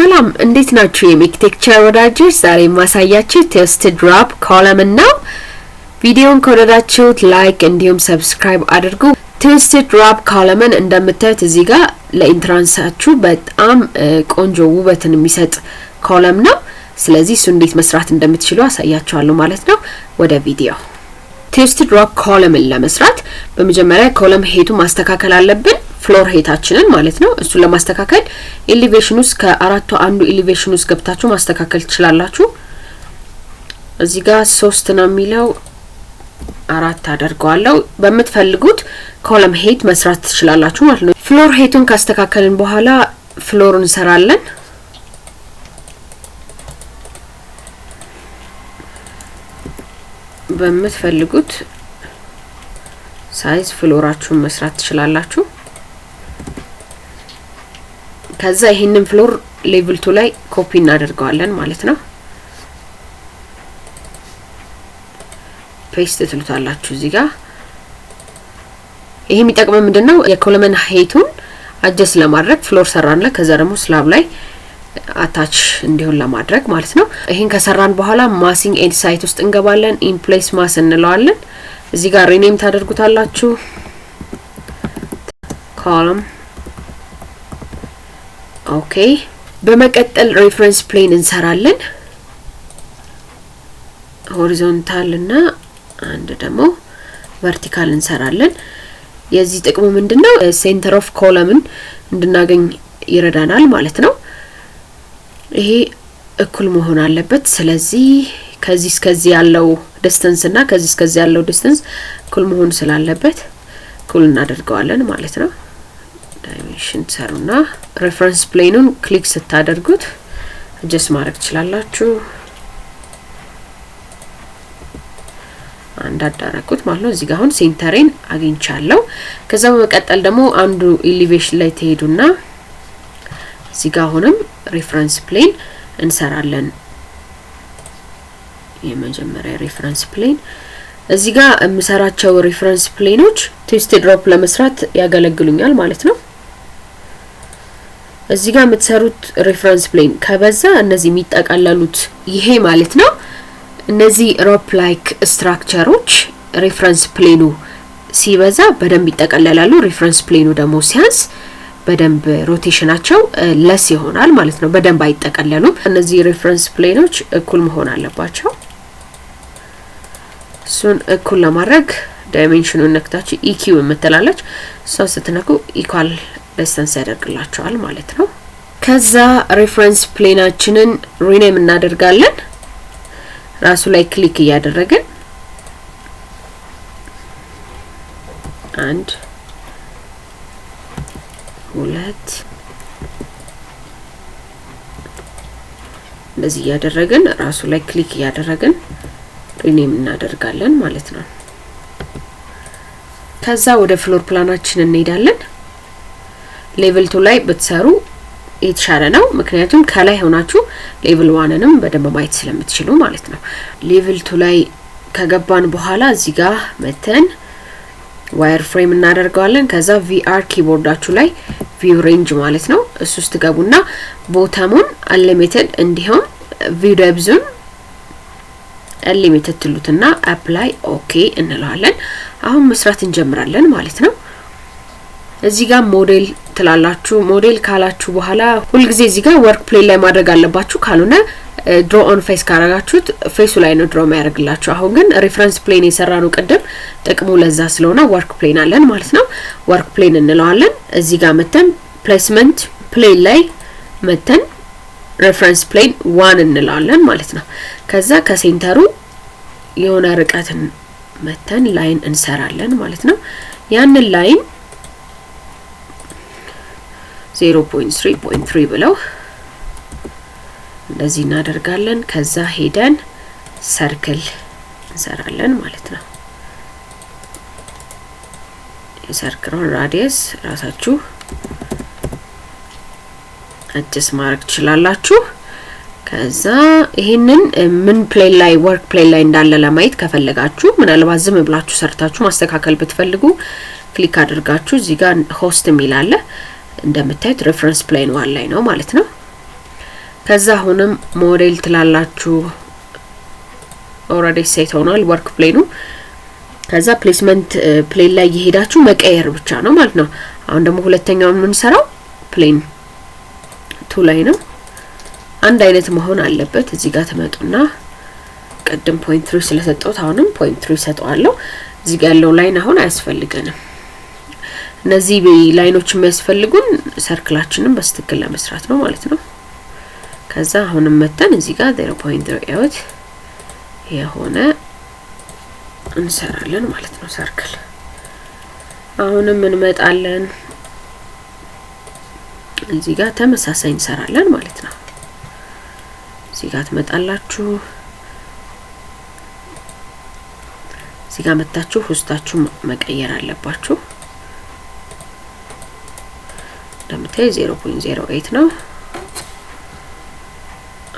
ሰላም እንዴት ናችሁ የMekiTecture ወዳጆች ዛሬ ማሳያችሁ ቴስት ድሮፕ ኮለም ነው ቪዲዮን ከወደዳችሁት ላይክ እንዲሁም ሰብስክራይብ አድርጉ ቴስት ድሮፕ ኮለምን እንደምታዩት እዚህ ጋር ለኢንትራንሳችሁ በጣም ቆንጆ ውበትን የሚሰጥ ኮለም ነው ስለዚህ እሱ እንዴት መስራት እንደምትችሉ አሳያችኋለሁ ማለት ነው ወደ ቪዲዮ ቴስት ድሮፕ ኮለምን ለመስራት በመጀመሪያ ኮለም ሄቱ ማስተካከል አለብን ፍሎር ሄታችንን ማለት ነው እሱ ለማስተካከል ኤሊቬሽኑስ ከአራቱ አንዱ ኤሊቬሽኑስ ገብታችሁ ማስተካከል ትችላላችሁ እዚህ ጋር 3 ነው የሚለው 4 አደርጋለሁ በመትፈልጉት ኮለም ሄት መስራት ትችላላችሁ ማለት ነው ፍሎር ሄቱን ካስተካከልን በኋላ ፍሎርን እንሰራለን በመትፈልጉት ሳይዝ ፍሎራችሁን መስራት ትችላላችሁ ከዛ ይሄንን ፍሎር ሌቭል 2 ላይ ኮፒ እናደርጋለን ማለት ነው ፔስት ትሉታላችሁ እዚህ ጋር ይሄ የሚጠቅመው ምንድነው የኮለመን ሄቱን አጀስት ለማድረግ ፍሎር ሰራንለ ከዛ ደግሞ ስላብ ላይ አታች እንዲሆን ለማድረግ ማለት ነው ይሄን ከሰራን በኋላ ማሲንግ ኤንድ ሳይት ውስጥ እንገባለን ኢን ፕሌስ ማስ እንለዋለን እዚህ ጋር ሪኔም ታደርጉታላችሁ ኮለም ኦኬ በመቀጠል ሬፈረንስ ፕሌን እንሰራለን ሆሪዞንታል እና አንድ ደግሞ ቨርቲካል እንሰራለን የዚህ ጥቅሙ ምንድነው ሴንተር ኦፍ ኮለምን እንድናገኝ ይረዳናል ማለት ነው ይሄ እኩል መሆን አለበት ስለዚህ ከዚህ እስከዚህ ያለው ዲስታንስ እና ከዚህ እስከዚህ ያለው ዲስታንስ እኩል መሆን ስላለበት እኩል እናደርገዋለን ማለት ነው ዳይሜንሽን ሰሩና ሬፈረንስ ፕሌኑን ክሊክ ስታደርጉት አጀስት ማድረግ ትችላላችሁ አንድ አዳረኩት ማለት ነው እዚህ ጋር አሁን ሴንተሬን አግኝቻለሁ ከዛ በመቀጠል ደግሞ አንዱ ኤሊቬሽን ላይ ተሄዱና እዚህ ጋር አሁንም ሬፈረንስ ፕሌን እንሰራለን የመጀመሪያ ሬፈረንስ ፕሌን እዚህ ጋር የምሰራቸው ሬፈረንስ ፕሌኖች ቴስት ድሮፕ ለመስራት ያገለግሉኛል ማለት ነው እዚህ ጋር የምትሰሩት ሬፈረንስ ፕሌን ከበዛ እነዚህ የሚጠቃለሉት ይሄ ማለት ነው እነዚህ ሮፕ ላይክ ስትራክቸሮች ሬፈረንስ ፕሌኑ ሲበዛ በደንብ ይጠቃለላሉ ሬፈረንስ ፕሌኑ ደግሞ ሲያንስ በደንብ ሮቴሽናቸው ለስ ይሆናል ማለት ነው በደንብ አይጠቃለሉም እነዚህ ሬፈረንስ ፕሌኖች እኩል መሆን አለባቸው ሱን እኩል ለማድረግ ዳይሜንሽኑን ነክታችሁ ኢኪ የምትላለች እሷን ስትነኩ ኢኳል ዲስታንስ ያደርግላችኋል ማለት ነው ከዛ ሬፈረንስ ፕሌናችንን ሪኔም እናደርጋለን ራሱ ላይ ክሊክ ያደረግን አንድ ሁለት እንደዚህ ያደረግን ራሱ ላይ ክሊክ ያደረግን ሪኔም እናደርጋለን ማለት ነው ከዛ ወደ ፍሎር ፕላናችን እንሄዳለን ሌቭል 2 ላይ በተሰሩ የተሻለ ነው ምክንያቱም ከላይ ሆናችሁ ሌቭል 1ንም በደንብ ማየት ስለምትችሉ ማለት ነው ሌቭል 2 ላይ ከገባን በኋላ እዚህ ጋር መተን ዋየር ፍሬም እናደርጋለን ከዛ ቪአር ኪቦርዳችሁ ላይ ቪው ሬንጅ ማለት ነው እሱ ውስጥ ገቡና ቦታሙን አንሊሚትድ እንዲሁም ቪው ዴፕዙን አንሊሚትድ ትሉትና አፕላይ ኦኬ እንላለን አሁን መስራት እንጀምራለን ማለት ነው እዚህ ጋር ሞዴል ትላላችሁ ሞዴል ካላችሁ በኋላ ሁሉ ጊዜ እዚህ ጋር ወርክ ፕሌን ላይ ማድረግ አለባችሁ ካልሆነ ድሮ ኦን ፌስ ካረጋችሁት ፌሱ ላይ ነው ድሮ ማያርግላችሁ አሁን ግን ሬፈረንስ ፕሌን የሰራነው ቀደም ጥቅሙ ለዛ ስለሆነ ወርክ ፕሌን አለን ማለት ነው ወርክ ፕሌን እንለዋለን እዚህ ጋር መተን ፕሌስመንት ፕሌን ላይ መተን ሬፈረንስ ፕሌን 1 እንለዋለን ማለት ነው ከዛ ከሴንተሩ የሆነ ርቀትን መተን ላይን እንሰራለን ማለት ነው ያንን ላይን 0.3.3 ብለው እንደዚህ እናደርጋለን ከዛ ሄደን ሰርክል እንሰራለን ማለት ነው የሰርክሉን ራዲየስ ራሳችሁ አጀስት ማድረግ ትችላላችሁ ከዛ ይሄንን ምን ፕሌን ላይ ወርክ ፕሌን ላይ እንዳለ ለማየት ከፈለጋችሁ ምናልባት ዝም ብላችሁ ሰርታችሁ ማስተካከል ብትፈልጉ ክሊክ አድርጋችሁ እዚህ ጋር ሆስት ሚላለ እንደምታዩት ሬፈረንስ ፕሌን 1 ላይ ነው ማለት ነው ከዛ አሁንም ሞዴል ትላላችሁ ኦሬዲ ሴት ሆኗል ወርክ ፕሌኑ ከዛ ፕሌስመንት ፕሌን ላይ ይሄዳችሁ መቀየር ብቻ ነው ማለት ነው አሁን ደግሞ ሁለተኛውን ምን ሰራው ፕሌን 2 ላይ ነው አንድ አይነት መሆን አለበት እዚህ ጋር ተመጡና ቀደም 0.3 ስለሰጠው አሁንም 0.3 ሰጠዋለሁ እዚህ ጋር ያለው ላይን አሁን አያስፈልገንም እነዚህ ላይኖች የሚያስፈልጉን ሰርክላችንን በስትክክል ለመስራት ነው ማለት ነው ከዛ አሁንም መተን እዚህ ጋር 0.08 የሆነ እንሰራለን ማለት ነው ሰርክል አሁንም እንመጣለን እዚህ ጋር ተመሳሳይ እንሰራለን ማለት ነው እዚህ ጋር ተመጣላችሁ እዚህ ጋር መጣችሁ ውስጣችሁ መቀየር አለባችሁ እንደምታይ 0.08 ነው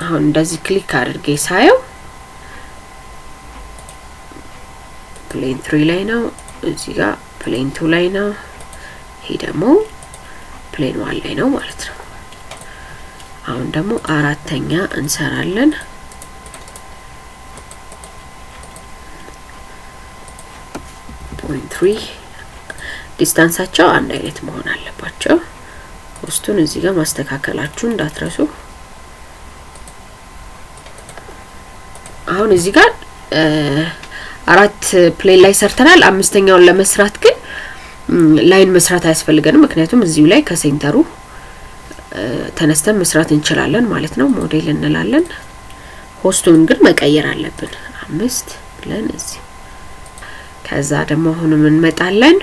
አሁን እንደዚህ ክሊክ አድርጌ ሳየው ፕሌን 3 ላይ ነው እዚህ ጋር ፕሌን 2 ላይ ነው ይሄ ደግሞ ፕሌን 1 ላይ ነው ማለት ነው አሁን ደግሞ አራተኛ እንሰራለን .3 ዲስታንሳቸው አንድ አይነት መሆን አለባቸው ውስጡን እዚህ ጋር ማስተካከላችሁ እንዳትረሱ አሁን እዚህ ጋር አራት ፕሌን ላይ ሰርተናል አምስተኛውን ለመስራት ግን ላይን መስራት አያስፈልገንም ምክንያቱም እዚሁ ላይ ከሴንተሩ ተነስተን መስራት እንችላለን ማለት ነው ሞዴል እንላለን ሆስቱን ግን መቀየር አለብን 5 ብለን እዚህ ከዛ ደግሞ አሁን ምን መጣለን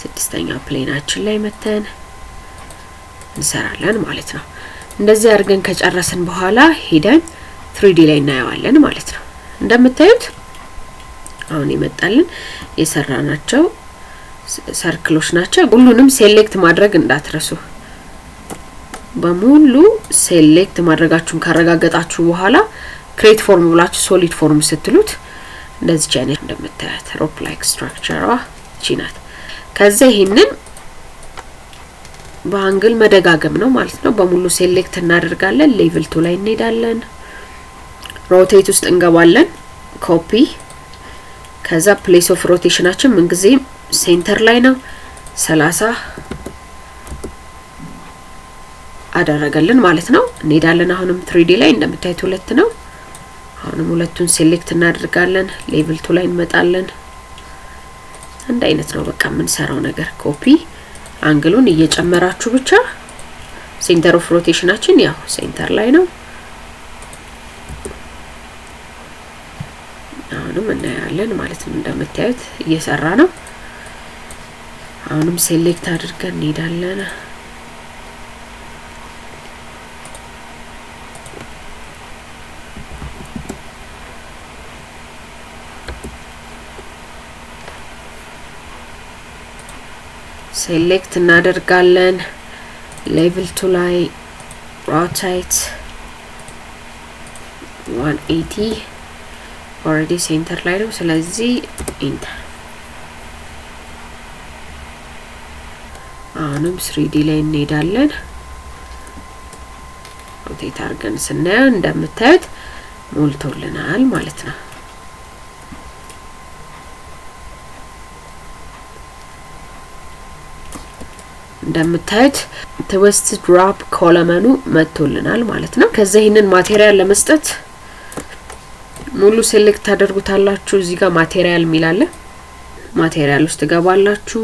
ስድስተኛ ፕሌናችን ላይ መተን እንሰራለን ማለት ነው እንደዚህ አድርገን ከጨረስን በኋላ ሄደን 3D ላይ እናያለን ማለት ነው እንደምታዩት አሁን ይመጣልን የሰራናቸው ሰርክሎች ናቸው ሁሉንም ሴሌክት ማድረግ እንዳትረሱ በሙሉ ሴሌክት ማድረጋችሁን ካረጋገጣችሁ በኋላ ክሬት ፎርም ብላችሁ ሶሊድ ፎርም ስትሉት እንደዚህ አይነት እንደምታዩት ሮፕ ላይክ ስትራክቸሯ ቺናት ከዛ ይሄንን በአንግል መደጋገም ነው ማለት ነው በሙሉ ሴሌክት እናደርጋለን ሌቭል 2 ላይ እንሄዳለን ሮቴት ውስጥ እንገባለን ኮፒ ከዛ ፕሌስ ኦፍ ሮቴሽናችን ምን ጊዜ ሴንተር ላይ ነው 30 አደረገልን ማለት ነው እንሄዳለን አሁንም 3D ላይ እንደምታዩት ሁለት ነው አሁንም ሁለቱን ሴሌክት እናደርጋለን ሌቭል 2 ላይ እንመጣለን አንድ አይነት ነው በቃ ምን ሰራው ነገር ኮፒ አንግሉን እየጨመራችሁ ብቻ ሴንተር ኦፍ ሮቴሽናችን ያው ሴንተር ላይ ነው አሁንም እናያለን ማለት ነው እንደምታዩት እየሰራ ነው አሁንም ሴሌክት አድርገን እንሄዳለን ሴሌክት እናደርጋለን ሌቭል 2 ላይ ሮቴት 180 ኦሬዲ ሴንተር ላይ ነው ስለዚህ ኢንተር አሁንም 3D ላይ እንሄዳለን ሮቴት አድርገን ስናየው እንደምታዩት ሞልቶልናል ማለት ነው እንደምታዩት ትዊስት ድሮፕ ኮለመኑ መጥቶልናል ማለት ነው ከዛ ይሄንን ማቴሪያል ለመስጠት ሙሉ ሴሌክት ታደርጉታላችሁ እዚህ ጋር ማቴሪያል ሚላለ ማቴሪያል ውስጥ ገባላችሁ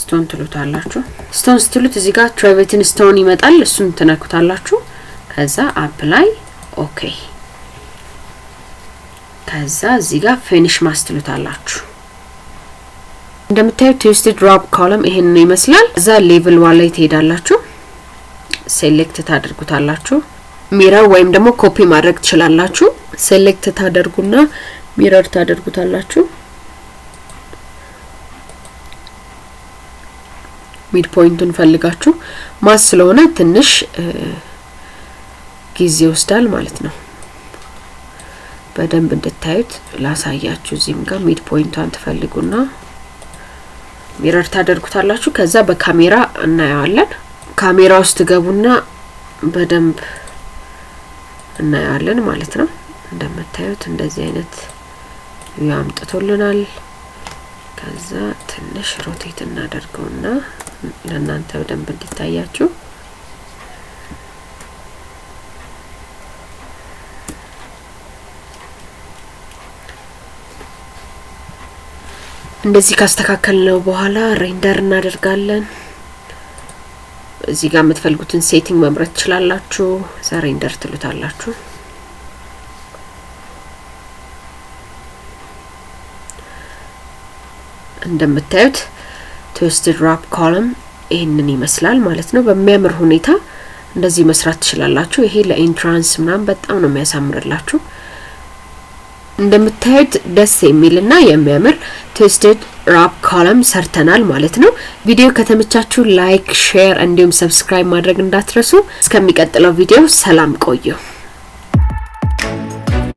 ስቶን ትሉታላችሁ ስቶን ስትሉት እዚህ ጋር ትሬቪትን ስቶን ይመጣል እሱን ትነኩታላችሁ ከዛ አፕላይ ኦኬ ከዛ እዚህ ጋር ፊኒሽ ማስትሉታላችሁ እንደምታዩት ትዊስት ድሮፕ ኮለም ይሄን ይመስላል እዛ ሌቭል 1 ላይ ትሄዳላችሁ ሴሌክት ታደርጉታላችሁ ሚረር ወይም ደግሞ ኮፒ ማድረግ ትችላላችሁ ሴሌክት ታደርጉና ሚረር ታደርጉታላችሁ ሚድ ፖይንቱን ፈልጋችሁ ማስ ስለሆነ ትንሽ ጊዜ ይወስዳል ማለት ነው በደንብ እንድታዩት ላሳያችሁ እዚህም ጋር ሚድ ፖይንቷን ትፈልጉና ሚረር ታደርጉታላችሁ ከዛ በካሜራ እናያለን ካሜራ ውስጥ ገቡና በደንብ እናያለን ማለት ነው እንደምታዩት እንደዚህ አይነት ያምጥቶልናል ከዛ ትንሽ ሮቴት እናደርገውና ለእናንተ በደንብ እንዲታያችሁ እንደዚህ ካስተካከልነው በኋላ ሬንደር እናደርጋለን እዚህ ጋር የምትፈልጉትን ሴቲንግ መምረጥ ትችላላችሁ ሬንደር ትሉታላችሁ እንደምታዩት twisted wrap column ይሄንን ይመስላል ማለት ነው በሚያምር ሁኔታ እንደዚህ መስራት ትችላላችሁ ይሄ ለኢንትራንስ ምናምን በጣም ነው የሚያሳምርላችሁ እንደምታዩት ደስ የሚልና የሚያምር twisted wrap column ሰርተናል ማለት ነው ቪዲዮ ከተመቻችሁ ላይክ ሼር እንዲሁም ሰብስክራይብ ማድረግ እንዳትረሱ እስከሚቀጥለው ቪዲዮ ሰላም ቆዩ